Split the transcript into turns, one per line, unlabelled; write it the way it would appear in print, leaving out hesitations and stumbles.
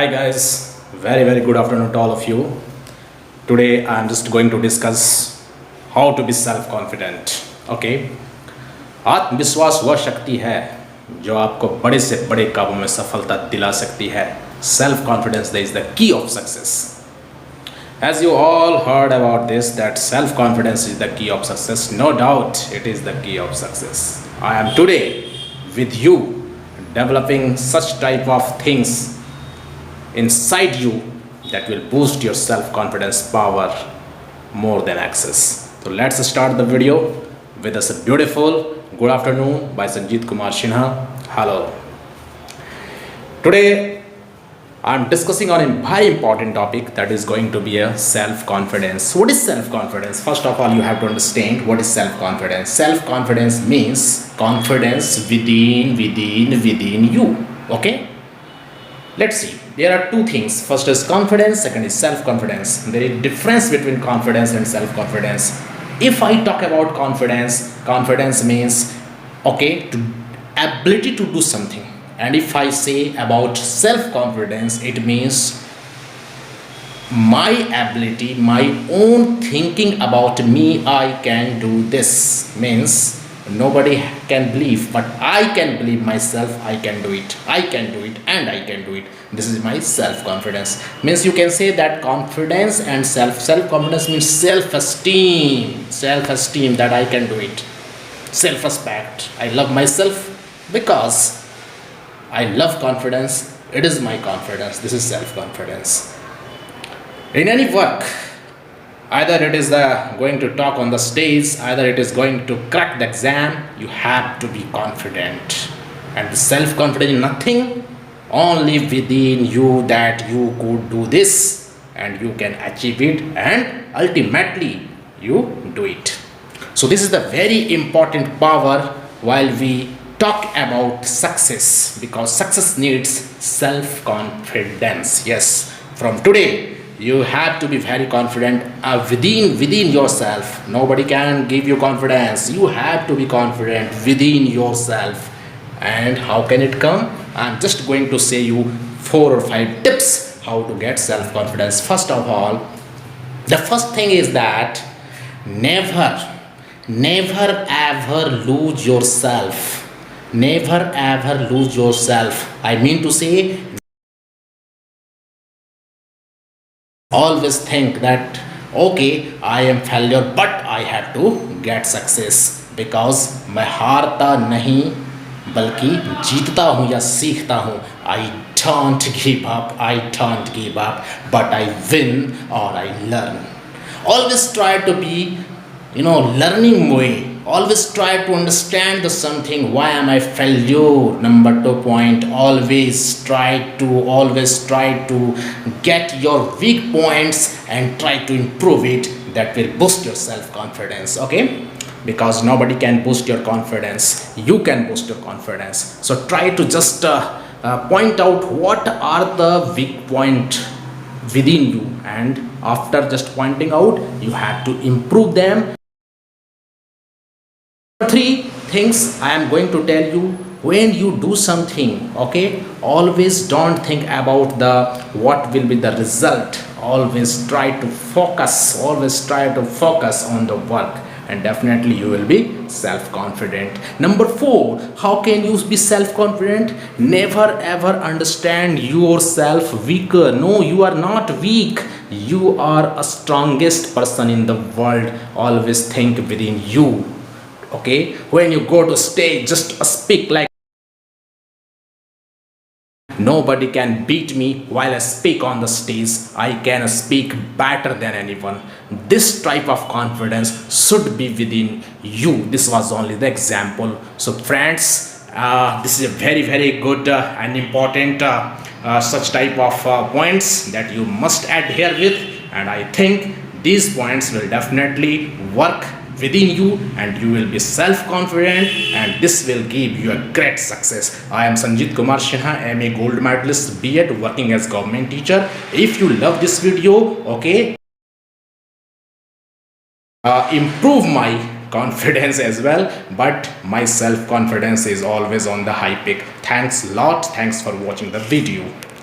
Hi guys, very good afternoon to all of you. Today I am just going to discuss how to be self-confident. Okay, आत्मविश्वास वह शक्ति है जो आपको बड़े से बड़े कामों में सफलता दिला सकती है. Self confidence is the key of success. As you all heard about this, that self confidence is the key of success. No doubt it is the key of success. I am today with you developing such type of things inside you that will boost your self-confidence power more than access. So let's start the video with a beautiful good afternoon by Sanjeet Kumar Sinha. Hello. Today I'm discussing on a very important topic, that is going to be a self-confidence. What is self-confidence? First of all, you have to understand what is self-confidence. Self-confidence means confidence within you. Okay, let's see. There are two things. First is confidence, second is self-confidence. There is a difference between confidence and self-confidence. If I talk about confidence, confidence means ability to do something. And if I say about self-confidence, it means my ability, my own thinking about me, I can do this. Means nobody can believe, but I can believe myself, I can do it, and I can do it. This is my self-confidence. Means you can say that confidence and self-confidence means self-esteem, that I can do it. Self-respect, I love myself because I love confidence, it is my confidence. This is self-confidence. In any work, either it is going to talk on the stage, either it is going to crack the exam, you have to be confident. And the self-confidence is nothing, only within you, that you could do this and you can achieve it, and ultimately you do it. So this is the very important power while we talk about success, because success needs self-confidence. Yes, from today you have to be very confident within yourself. Nobody can give you confidence. You have to be confident within yourself. And how can it come? I'm just going to say you 4 or 5 tips how to get self-confidence. First of all, the first thing is that never ever lose yourself. Never ever lose yourself. I mean to say, always think that okay, I am failure but I have to get success, because मैं हारता नहीं बल्कि जीतता हूँ या सीखता हूँ. I don't give up, but I win or I learn. Always try to be learning way. Always try to understand the something. Why am I failure? Number 2 point. Always try to get your weak points and try to improve it. That will boost your self-confidence. Okay, because nobody can boost your confidence, you can boost your confidence. So try to just point out what are the weak point within you, and after just pointing out, you have to improve them. 3 things I am going to tell you when you do something. Okay, always don't think about what will be the result. Always try to focus on the work, and definitely you will be self-confident. Number 4, how can you be self-confident? Never ever understand yourself weaker. No, you are not weak, you are a strongest person in the world. Always think within you. Okay, when you go to stage, just speak like nobody can beat me while I speak on the stage. I can speak better than anyone. This type of confidence should be within you. This was only the example. So friends, this is a very good and important such type of points that you must adhere with, and I think these points will definitely work within you, and you will be self-confident, and this will give you a great success. I am Sanjeet Kumar Sinha, MA Gold Medalist, B.Ed, working as government teacher. If you love this video, okay, improve my confidence as well, but my self-confidence is always on the high peak. Thanks a lot. Thanks for watching the video.